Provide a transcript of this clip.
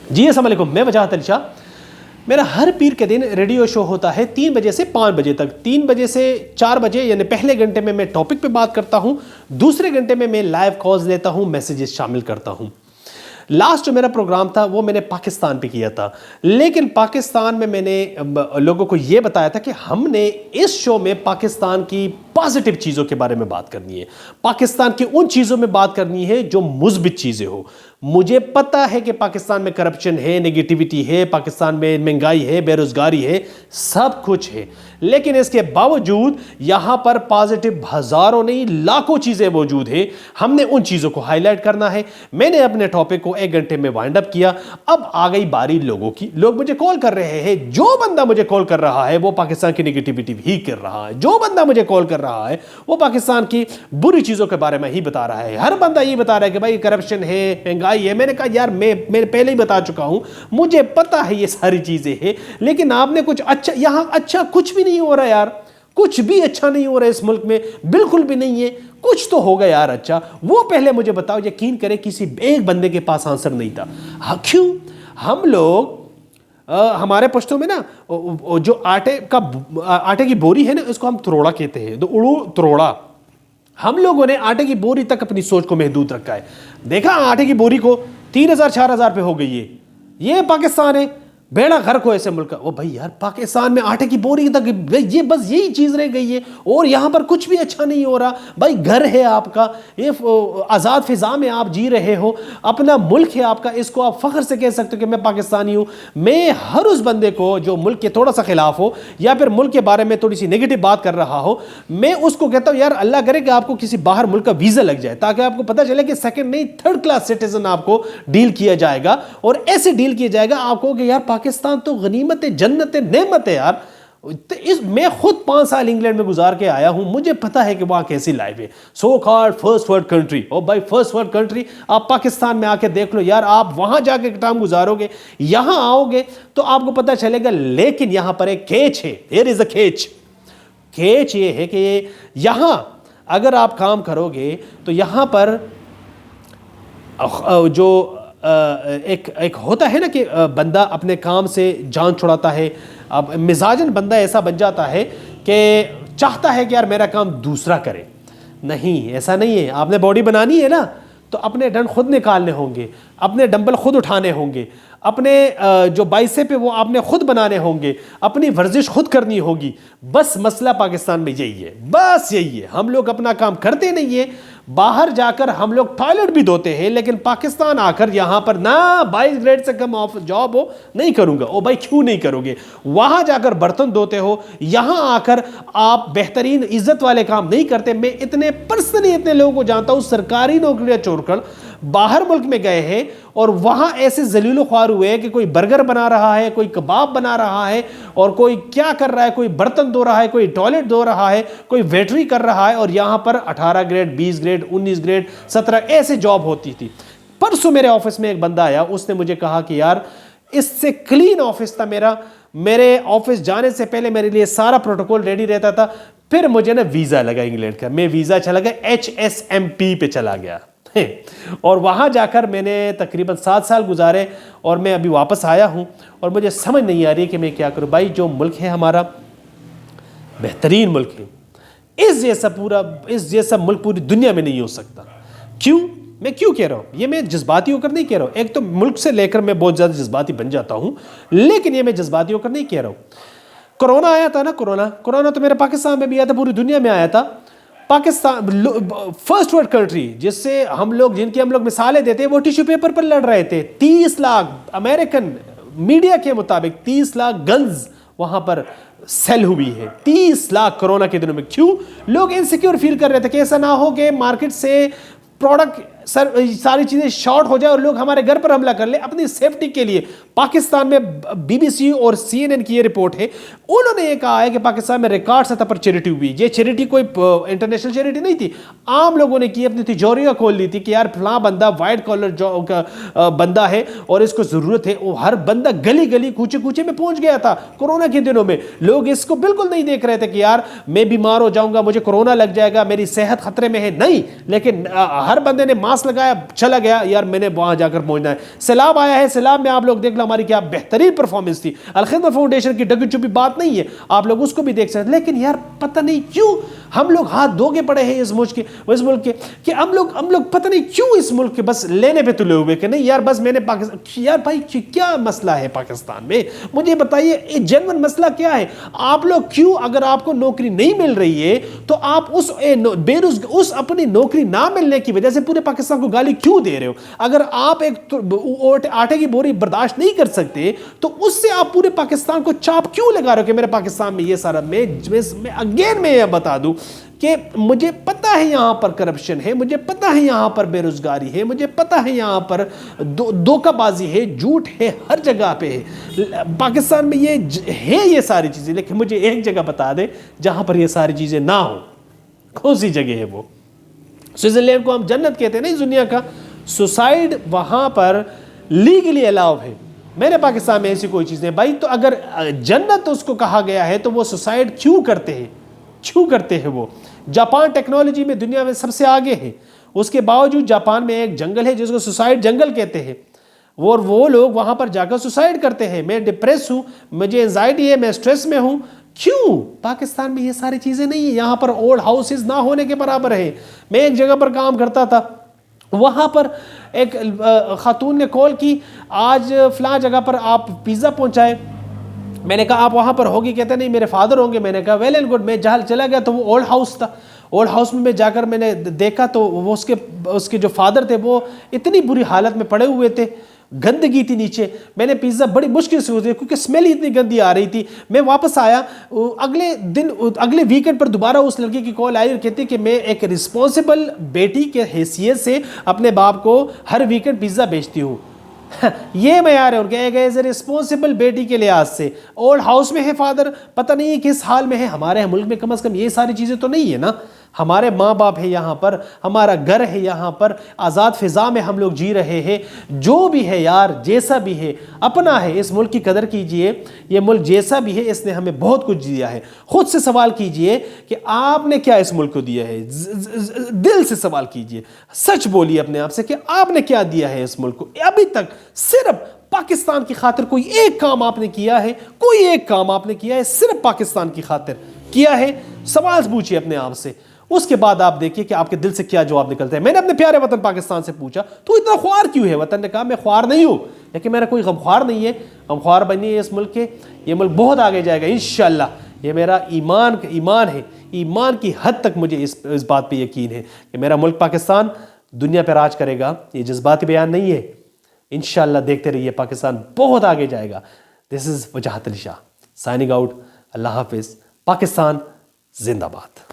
जी अस्सलाम वालेकुम, मैं वजाहत अली शाह। मेरा हर पीर के दिन रेडियो शो होता है 3 बजे से 5 बजे तक। 3 बजे से 4 बजे यानी पहले घंटे में मैं टॉपिक पे बात करता हूँ, दूसरे घंटे में मैं लाइव कॉल्स लेता हूँ, मैसेजेस शामिल करता हूँ। लास्ट जो मेरा प्रोग्राम था वो मैंने पाकिस्तान पे किया था, लेकिन पाकिस्तान में मैंने लोगों को ये बताया था कि हमने इस शो में पाकिस्तान की पॉजिटिव चीज़ों के बारे में बात करनी है, पाकिस्तान की उन चीज़ों में बात करनी है जो मुस्बित चीज़ें हो। मुझे पता है कि पाकिस्तान में करप्शन है, नेगेटिविटी है, पाकिस्तान में महंगाई है, बेरोज़गारी है, सब कुछ है, लेकिन इसके बावजूद यहाँ पर पॉजिटिव हज़ारों नहीं लाखों चीज़ें मौजूद है। हमने उन चीज़ों को हाईलाइट करना है। मैंने अपने टॉपिक को 1 घंटे में वाइंड अप किया। अब आ गई बारी लोगों की। लोग मुझे कॉल कर रहे हैं। जो बंदा मुझे कॉल कर रहा है वो पाकिस्तान की नेगेटिविटी ही कर रहा है। जो बंदा मुझे कॉल कर रहा है वो पाकिस्तान की बुरी चीज़ों के बारे में ही बता रहा है। हर बंदा ये बता रहा है कि भाई करप्शन है, महंगाई है। मैंने कहा यार मैं पहले ही बता चुका हूं, मुझे पता है ये सारी चीज़ें हैं, लेकिन आपने कुछ अच्छा, यहां अच्छा कुछ भी नहीं हो रहा यार, कुछ भी अच्छा नहीं हो रहा है इस मुल्क में, बिल्कुल भी नहीं है। कुछ तो होगा यार अच्छा, वो पहले मुझे बताओ। यकीन करें किसी एक बंदे के पास आंसर नहीं था। क्यों? हम लोग हमारे पश्तो में ना जो आटे की बोरी है ना, उसको हम त्रोड़ा कहते हैं, तो उड़ू त्रोड़ा। हम लोगों ने आटे की बोरी तक अपनी सोच को महदूद रखा है। देखा आटे की बोरी को 3000 4000 पे हो गई है। ये पाकिस्तान है, बेड़ा गर्क हो ऐसे मुल्क का। वो भाई यार पाकिस्तान में आटे की बोरी तक ये बस यही चीज़ रह गई है, और यहाँ पर कुछ भी अच्छा नहीं हो रहा। भाई घर है आपका, ये आज़ाद फिज़ा में आप जी रहे हो, अपना मुल्क है आपका, इसको आप फ़ख्र से कह सकते हो कि मैं पाकिस्तानी हूँ। मैं हर उस बंदे को जो मुल्क के थोड़ा सा खिलाफ हो या फिर मुल्क के बारे में थोड़ी सी नेगेटिव बात कर रहा हो, मैं उसको कहता हूँ यार अल्लाह करे कि आपको किसी बाहर मुल्क का वीज़ा लग जाए, ताकि आपको पता चले कि सेकंड नहीं 3rd क्लास सिटीजन आपको डील किया जाएगा। और ऐसे डील किया जाएगा आपको कि यार पाकिस्तान तो गनीमत है, जन्नत है, नेमत है यार। मैं खुद 5 साल इंग्लैंड में गुजार के आया हूं, मुझे पता है कि वहां कैसी लाइफ है। So called first world country, और भाई फर्स्ट वर्ल्ड कंट्री आप पाकिस्तान में आके देख लो यार, आप वहां जाके टाइम गुजारोगे, यहां आओगे तो आपको पता चलेगा। लेकिन यहां पर एक केच है, देयर इज अ केच। केच ये है कि यहां अगर आप काम करोगे तो यहां पर जो एक होता है ना कि बंदा अपने काम से जान छुड़ाता है। अब मिजाजन बंदा ऐसा बन जाता है कि चाहता है कि यार मेरा काम दूसरा करे। नहीं, ऐसा नहीं है। आपने बॉडी बनानी है ना, तो अपने डंड खुद निकालने होंगे, अपने डंबल खुद उठाने होंगे, अपने जो बाइसेप है वो आपने खुद बनाने होंगे, अपनी वर्जिश खुद करनी होगी। बस मसला पाकिस्तान में यही है, बस यही है। हम लोग अपना काम करते नहीं है। बाहर जाकर हम लोग टॉयलेट भी धोते हैं, लेकिन पाकिस्तान आकर यहाँ पर ना 22 ग्रेड से कम ऑफ जॉब हो नहीं करूँगा। ओ भाई क्यों नहीं करोगे? वहाँ जाकर बर्तन धोते हो, यहाँ आकर आप बेहतरीन इज्जत वाले काम नहीं करते। मैं इतने पर्सनली इतने लोगों को जानता हूँ सरकारी नौकरियाँ छोड़कर बाहर मुल्क में गए हैं, और वहाँ ऐसे जलीलो ख्वार हुए हैं कि कोई बर्गर बना रहा है, कोई कबाब बना रहा है, और कोई क्या कर रहा है, कोई बर्तन धो रहा है, कोई टॉयलेट धो रहा है, कोई वेटरी कर रहा है, और यहाँ पर 18 ग्रेड 20 ग्रेड 19 ग्रेड 17 ऐसे जॉब होती थी। परसों मेरे ऑफिस में एक बंदा आया, उसने मुझे कहा कि यार इससे क्लीन ऑफिस था मेरा, मेरे ऑफिस जाने से पहले मेरे लिए सारा प्रोटोकॉल रेडी रहता था। फिर मुझे ना वीज़ा लगा इंग्लैंड का, मैं वीज़ा चला गया HSMP पे चला गया, और वहाँ जाकर मैंने तकरीबन 7 साल गुजारे, और मैं अभी वापस आया हूँ, और मुझे समझ नहीं आ रही कि मैं क्या करूँ। भाई जो मुल्क है हमारा बेहतरीन मुल्क है, इस जैसा मुल्क पूरी दुनिया में नहीं हो सकता। क्यों? मैं क्यों कह रहा हूँ ये? मैं जज्बाती होकर नहीं कह रहा हूँ। एक तो मुल्क से लेकर मैं बहुत ज़्यादा जज्बाती बन जाता हूँ, लेकिन ये मैं जज्बाती होकर नहीं कह रहा हूँ। कोरोना आया था ना, कोरोना तो मेरे पाकिस्तान में भी आया था, पूरी दुनिया में आया था। पाकिस्तान फर्स्ट वर्ल्ड कंट्री जिनकी हम लोग मिसालें देते हैं, वो टिश्यू पेपर पर लड़ रहे थे। 30 लाख अमेरिकन मीडिया के मुताबिक 30 लाख गन्स वहां पर सेल हुई है, 30 लाख कोरोना के दिनों में। क्यों? लोग इनसिक्योर फील कर रहे थे कि ऐसा ना हो कि मार्केट से प्रोडक्ट सारी चीज़ें शॉर्ट हो जाए और लोग हमारे घर पर हमला कर ले। अपनी सेफ्टी के लिए पाकिस्तान में BBC और CNN की ये रिपोर्ट है, उन्होंने ये कहा है कि पाकिस्तान में रिकॉर्ड सतह पर चैरिटी हुई। ये चैरिटी कोई इंटरनेशनल चैरिटी नहीं थी, आम लोगों ने की, अपनी तिजोरियाँ खोल ली थी कि यार फलां बंदा वाइट कॉलर जो बंदा है और इसको ज़रूरत है। वो हर बंदा गली गली कूचे कूचे में पहुँच गया था कोरोना के दिनों में। लोग इसको बिल्कुल नहीं देख रहे थे कि यार मैं बीमार हो जाऊँगा, मुझे कोरोना लग जाएगा, मेरी सेहत खतरे में है, नहीं। लेकिन हर बंदे ने मास्क सांस लगाया, चला गया, यार मैंने वहां जाकर पहुंचना है। सैलाब आया है, सैलाब में आप लोग देख लो हमारी क्या बेहतरीन परफॉर्मेंस थी। अल-खिदमत फाउंडेशन की डगी चुपी बात नहीं है, आप लोग उसको भी देख सकते। लेकिन यार पता नहीं क्यों हम लोग हाथ धोके पड़े हैं इस मुल्क के कि हम लोग पता नहीं क्यों इस मुल्क के बस लेने पे तुले हुए कि नहीं यार बस मैंने पाकिस्तान। यार भाई क्या मसला है पाकिस्तान में, मुझे बताइए जेन्युइन मसला क्या है। आप लोग क्यों, अगर आपको नौकरी नहीं मिल रही है तो आप उस अपनी नौकरी ना मिलने की वजह से पूरे पाकिस्तान को गाली क्यों दे रहे हो। अगर आप एक आटे की बोरी बर्दाश्त नहीं कर सकते तो उससे आप पूरे पाकिस्तान को चाप क्यों लगा रहे हो कि मेरे पाकिस्तान में ये सारा। मैं यह बता दूं कि मुझे पता है यहां पर करप्शन है, मुझे पता है यहां पर बेरोजगारी है, मुझे पता है यहां पर धोखाबाजी है, झूठ है, हर जगह पे है पाकिस्तान में ये सारी चीजें। लेकिन मुझे एक जगह बता दे जहां पर ये सारी चीजें ना हो, कौन सी जगह है वो। स्विट्जरलैंड को हम जन्नत कहते हैं ना इस दुनिया का, सुसाइड वहां पर लीगली अलाउ है। मेरे पाकिस्तान में ऐसी कोई चीज नहीं भाई। तो अगर जन्नत उसको कहा गया है तो वो सुसाइड क्यों करते हैं वो। जापान टेक्नोलॉजी में दुनिया में सबसे आगे है, उसके बावजूद जापान में एक जंगल है जिसको सुसाइड जंगल कहते हैं, और वो लोग वहां पर जाकर सुसाइड करते हैं। मैं डिप्रेस हूं, मुझे एंजाइटी है, मैं स्ट्रेस में हूं, क्यों। पाकिस्तान में ये सारी चीजें नहीं है, यहां पर ओल्ड हाउसेस ना होने के बराबर है। मैं एक जगह पर काम करता था, वहां पर एक खातून ने कॉल की, आज फलां जगह पर आप पिज्ज़ा पहुंचाए। मैंने कहा आप वहाँ पर होगी, कहते नहीं मेरे फादर होंगे। मैंने कहा वेल एंड गुड। मैं जहाँ चला गया तो वो ओल्ड हाउस था। ओल्ड हाउस में मैं जाकर मैंने देखा तो वो उसके जो फादर थे वो इतनी बुरी हालत में पड़े हुए थे, गंदगी थी नीचे। मैंने पिज़्ज़ा बड़ी मुश्किल से होती क्योंकि स्मेल ही इतनी गंदी आ रही थी। मैं वापस आया, अगले वीकेंड पर दोबारा उस लड़की की कॉल आई और कहती कि मैं एक रिस्पॉन्सिबल बेटी के हैसियत से अपने बाप को हर वीकेंड पिज़्ज़ा बेचती हूँ। ये मैयार है उनके एज ए रिस्पॉन्सिबल बेटी के लिहाज से। ओल्ड हाउस में है फादर, पता नहीं है किस हाल में है। हमारे मुल्क में कम से कम ये सारी चीज़ें तो नहीं है ना। हमारे माँ बाप है यहाँ पर, हमारा घर है यहाँ पर, आज़ाद फ़िज़ा में हम लोग जी रहे हैं। जो भी है यार, जैसा भी है अपना है, इस मुल्क की कदर कीजिए। ये मुल्क जैसा भी है इसने हमें बहुत कुछ दिया है। खुद से सवाल कीजिए कि आपने क्या इस मुल्क को दिया है। दिल से सवाल कीजिए, सच बोलिए अपने आप से कि आपने क्या दिया है इस मुल्क को। अभी तक सिर्फ पाकिस्तान की खातिर कोई एक काम आपने किया है, कोई एक काम आपने किया है सिर्फ पाकिस्तान की खातिर किया है। सवाल पूछिए अपने आप से, उसके बाद आप देखिए कि आपके दिल से क्या जवाब निकलता है। मैंने अपने प्यारे वतन पाकिस्तान से पूछा तो इतना ख्वार क्यों है। वतन ने कहा मैं ख्वार नहीं हूं, लेकिन मेरा कोई गमख्वार नहीं है। गमख्वार बनी है इस मुल्क के, ये मुल्क बहुत आगे जाएगा इंशाअल्लाह। ये मेरा ईमान है, ईमान की हद तक मुझे इस बात पे यकीन है कि मेरा मुल्क पाकिस्तान दुनिया पर राज करेगा। ये जज्बाती बयान नहीं है, इंशाअल्लाह देखते रहिए, पाकिस्तान बहुत आगे जाएगा। This is Wajahat Ali Shah signing out. अल्लाह हाफिज। पाकिस्तान जिंदाबाद।